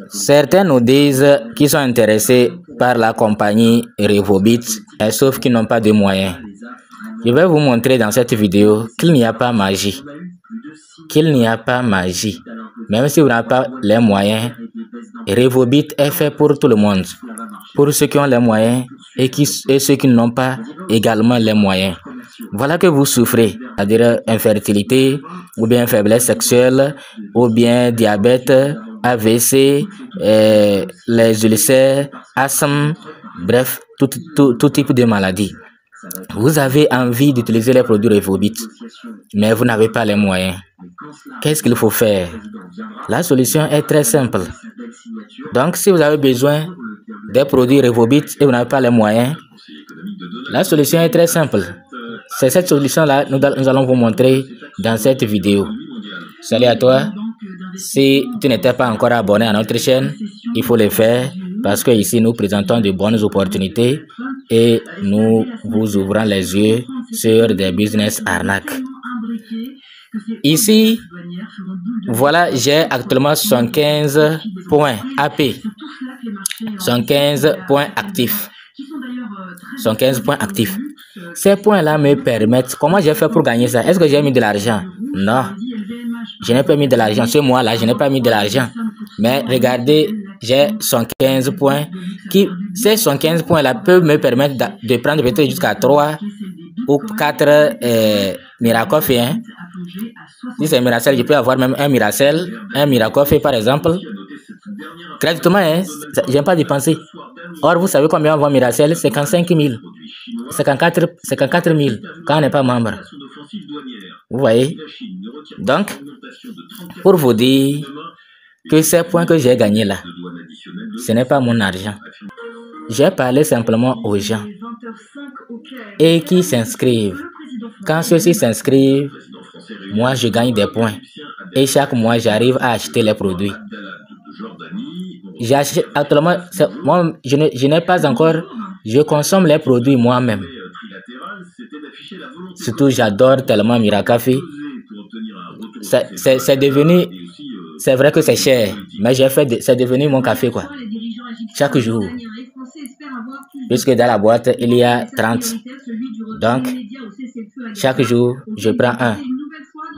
Certains nous disent qu'ils sont intéressés par la compagnie Revobit, sauf qu'ils n'ont pas de moyens. Je vais vous montrer dans cette vidéo qu'il n'y a pas magie. Même si vous n'avez pas les moyens, Revobit est fait pour tout le monde. Pour ceux qui ont les moyens et ceux qui n'ont pas également les moyens. Voilà que vous souffrez, c'est-à-dire infertilité, ou bien faiblesse sexuelle, ou bien diabète, AVC, les ulcères, asthme, bref, tout type de maladie. Vous avez envie d'utiliser les produits Revobit, mais vous n'avez pas les moyens. Qu'est-ce qu'il faut faire? La solution est très simple. Donc, si vous avez besoin des produits Revobit et vous n'avez pas les moyens, la solution est très simple. C'est cette solution-là nous allons vous montrer dans cette vidéo. Salut à toi. Si tu n'étais pas encore abonné à notre chaîne, il faut le faire parce que ici nous présentons de bonnes opportunités et nous vous ouvrons les yeux sur des business arnaques. Ici, voilà, j'ai actuellement 115 points AP, 115 points actifs. 115 points actifs. Ces points-là me permettent... Comment j'ai fait pour gagner ça? Est-ce que j'ai mis de l'argent? Non. Je n'ai pas mis de l'argent. Ce mois-là, je n'ai pas mis de l'argent. Mais regardez, j'ai 115 points. Ces 115 points-là peuvent me permettre de prendre peut-être jusqu'à 3 ou 4 Miracoffee. Hein? Si c'est Miracel, je peux avoir même un Miracoffee par exemple. Gratuitement, hein? Je n'ai pas dépensé. Or, vous savez combien on vend Miracel? 55 000. 54 000 quand on n'est pas membre. Vous voyez? Donc, pour vous dire que ces points que j'ai gagnés là, ce n'est pas mon argent. J'ai parlé simplement aux gens et qui s'inscrivent. Quand ceux-ci s'inscrivent, moi je gagne des points. Et chaque mois, j'arrive à acheter les produits. J'achète actuellement, moi, je n'ai pas encore, je consomme les produits moi-même. Surtout, j'adore tellement Miracoffee. C'est devenu, c'est vrai que c'est cher, mais c'est devenu mon café quoi. Chaque jour. Puisque dans la boîte, il y a 30. Donc, chaque jour, je prends un.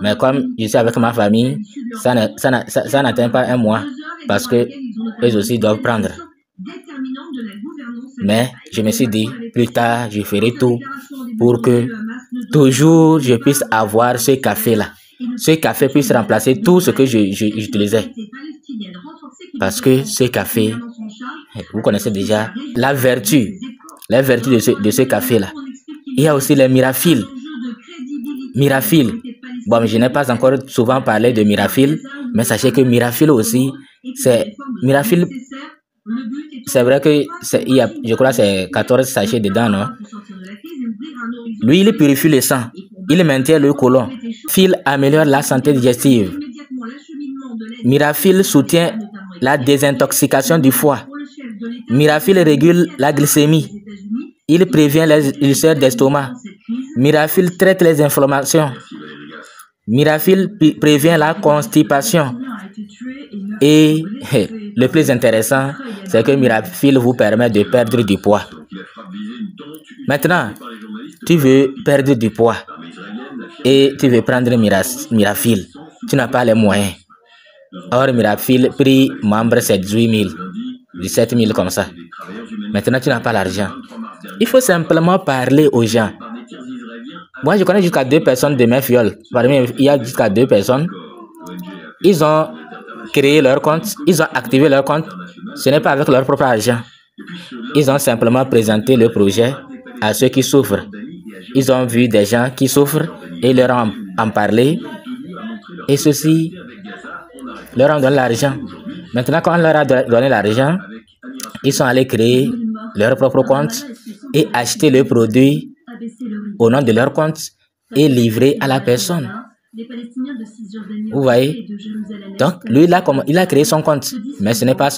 Mais comme je suis avec ma famille, ça n'atteint pas un mois. Parce que eux aussi doivent prendre. Mais je me suis dit, plus tard, je ferai tout pour que toujours je puisse avoir ce café-là. Ce café puisse remplacer tout ce que j'utilisais. Parce que ce café, vous connaissez déjà la vertu, les vertus de ce café-là. Il y a aussi les Mirafil. Bon, je n'ai pas encore souvent parlé de Mirafil, mais sachez que Mirafil aussi, c'est vrai que je crois que c'est 14 sachets dedans, non? Lui, il purifie le sang, il maintient le côlon. Fil améliore la santé digestive. Mirafil soutient la désintoxication du foie. Mirafil régule la glycémie. Il prévient les ulcères d'estomac. Mirafil traite les inflammations. Mirafil prévient la constipation. Et le plus intéressant, c'est que Mirafil vous permet de perdre du poids. Maintenant, tu veux perdre du poids et tu veux prendre Mirafil. Tu n'as pas les moyens. Or, Mirafil, prix membre, c'est 18 000, 17 000 comme ça. Maintenant, tu n'as pas l'argent. Il faut simplement parler aux gens. Moi, je connais jusqu'à 2 personnes de mes fioles. Parmi eux, il y a jusqu'à 2 personnes. Ils ont créé leur compte, ils ont activé leur compte. Ce n'est pas avec leur propre argent. Ils ont simplement présenté le projet à ceux qui souffrent. Ils ont vu des gens qui souffrent et leur ont en parlé. Et ceux-ci leur ont donné l'argent. Maintenant, quand on leur a donné l'argent, ils sont allés créer leur propre compte et acheter le produit au nom de leur compte et livrer à la personne. Vous voyez? Donc, lui, il a créé son compte, mais ce n'est pas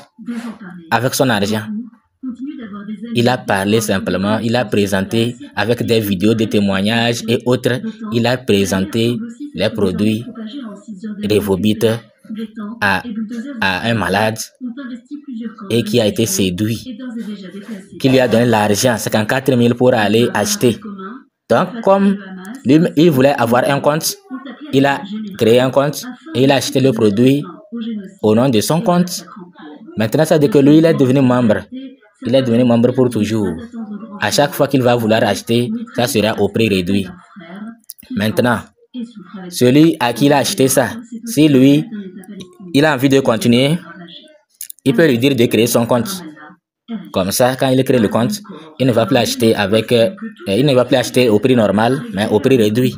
avec son argent. Il a parlé simplement, il a présenté avec des vidéos, des témoignages et autres, il a présenté les produits Revobit à un malade et qui a été séduit, qui lui a donné l'argent, 54 000 pour aller acheter. Donc, comme lui, il voulait avoir un compte, il a créé un compte et il a acheté le produit au nom de son compte. Maintenant, ça veut dire que lui, il est devenu membre. Il est devenu membre pour toujours. À chaque fois qu'il va vouloir acheter, ça sera au prix réduit. Maintenant, celui à qui il a acheté ça, si lui, il a envie de continuer, il peut lui dire de créer son compte. Comme ça, quand il crée le compte, il ne va plus acheter il ne va plus acheter au prix normal, mais au prix réduit.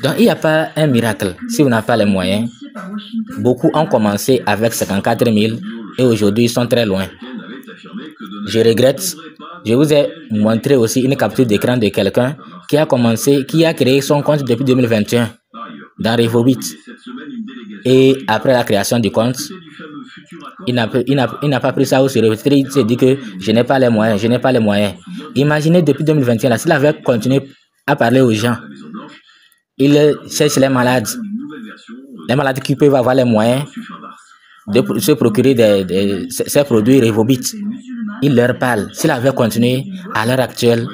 Donc, il n'y a pas un miracle. Si vous n'avez pas les moyens, beaucoup ont commencé avec 54 000 et aujourd'hui ils sont très loin. Je regrette. Je vous ai montré aussi une capture d'écran de quelqu'un qui a créé son compte depuis 2021 dans Revobit. Et après la création du compte, il n'a pas pris ça au sérieux. Il s'est dit que je n'ai pas les moyens, Imaginez depuis 2021, s'il avait continué à parler aux gens, il cherche les malades qui peuvent avoir les moyens de se procurer ces produits Revobit. Il leur parle. S'il avait continué à l'heure actuelle,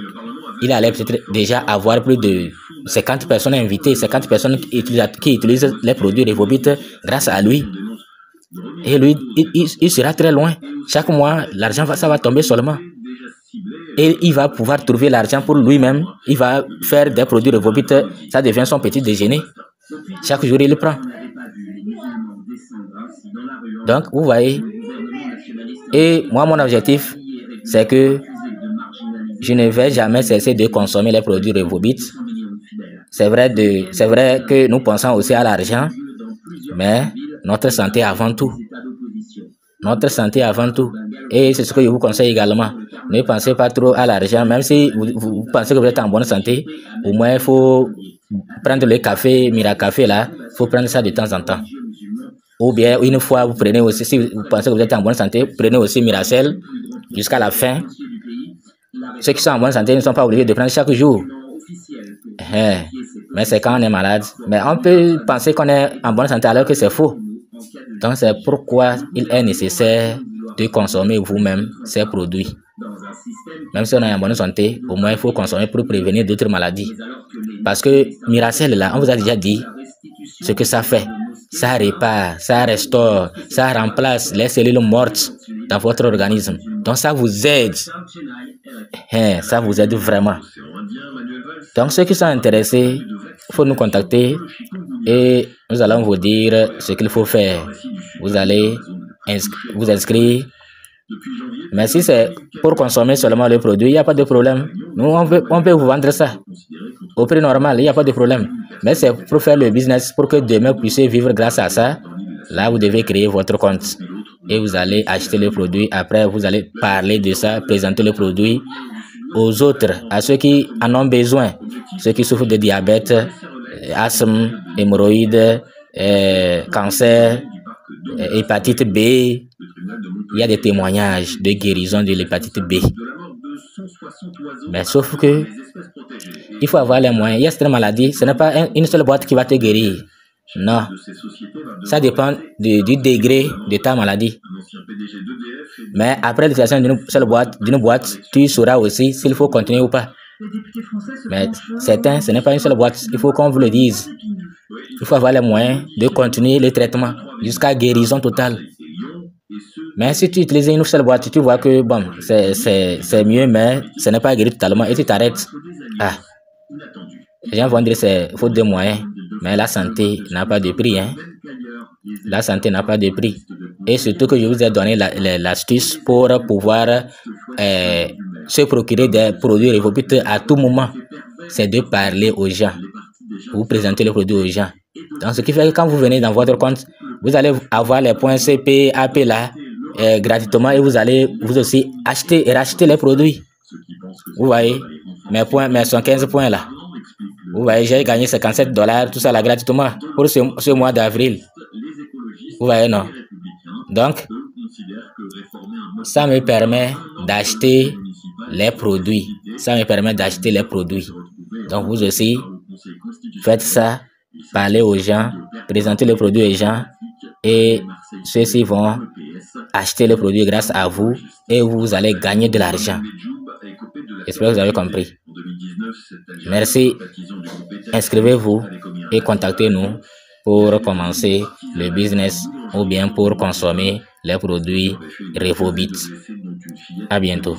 il allait peut-être déjà avoir plus de 50 personnes invitées, 50 personnes qui utilisent les produits Revobit grâce à lui. Et lui, il sera très loin. Chaque mois, l'argent ça va tomber seulement. Et il va pouvoir trouver l'argent pour lui-même. Il va faire des produits Revobit. Ça devient son petit déjeuner. Chaque jour, il le prend. Donc, vous voyez. Et moi, mon objectif, c'est que je ne vais jamais cesser de consommer les produits Revobit. C'est vrai que nous pensons aussi à l'argent, mais notre santé avant tout. Notre santé avant tout. Et c'est ce que je vous conseille également. Ne pensez pas trop à l'argent, même si vous pensez que vous êtes en bonne santé. Au moins, il faut prendre le café, Miracafé là. Il faut prendre ça de temps en temps. Ou bien, une fois, vous prenez aussi, si vous pensez que vous êtes en bonne santé, prenez aussi Miracel jusqu'à la fin. Ceux qui sont en bonne santé ne sont pas obligés de prendre chaque jour. Mais c'est quand on est malade. Mais on peut penser qu'on est en bonne santé alors que c'est faux. Donc, c'est pourquoi il est nécessaire de consommer vous-même ces produits. Même si on est en bonne santé, au moins il faut consommer pour prévenir d'autres maladies. Parce que Miracel, là, on vous a déjà dit ce que ça fait. Ça répare, ça restaure, ça remplace les cellules mortes dans votre organisme. Donc, ça vous aide. Ça vous aide vraiment. Donc, ceux qui sont intéressés, il faut nous contacter et nous allons vous dire ce qu'il faut faire. Vous allez vous inscrire. Mais si c'est pour consommer seulement le produit, il n'y a pas de problème. Nous, on peut vous vendre ça au prix normal, il n'y a pas de problème. Mais c'est pour faire le business, pour que demain vous puissiez vivre grâce à ça. Là, vous devez créer votre compte et vous allez acheter le produit. Après, vous allez parler de ça, présenter le produit aux autres, à ceux qui en ont besoin, ceux qui souffrent de diabète, asthme, hémorroïdes, cancer, hépatite B. Il y a des témoignages de guérison de l'hépatite B. Mais sauf que il faut avoir les moyens. Il y a cette maladie, ce n'est pas une seule boîte qui va te guérir. Non. Ça dépend du degré de ta maladie. Mais après l'utilisation d'une boîte, tu sauras aussi s'il faut continuer ou pas. Mais certains, ce n'est pas une seule boîte. Il faut qu'on vous le dise. Il faut avoir les moyens de continuer le traitement jusqu'à guérison totale. Mais si tu utilises une seule boîte, tu vois que bon, c'est mieux, mais ce n'est pas guéri totalement et tu t'arrêtes. Les gens vont dire c'est faute de moyens, mais la santé n'a pas de prix. La santé n'a pas de prix. Et surtout que je vous ai donné l'astuce pour pouvoir se procurer des produits Revobit à tout moment. C'est de parler aux gens. Vous présentez le produit aux gens. Donc, ce qui fait que quand vous venez dans votre compte, vous allez avoir les points CP, AP là, gratuitement et vous allez vous aussi acheter et racheter les produits. Vous voyez, mes 115 points là. Vous voyez, j'ai gagné $57, tout ça là gratuitement pour ce mois d'avril. Vous voyez, non? Donc, ça me permet d'acheter les produits. Ça me permet d'acheter les produits. Donc, vous aussi, faites ça, parlez aux gens, présentez le produit aux gens et ceux-ci vont acheter les produits grâce à vous et vous allez gagner de l'argent. J'espère que vous avez compris. Merci. Inscrivez-vous et contactez-nous pour commencer le business ou bien pour consommer les produits Revobit. À bientôt.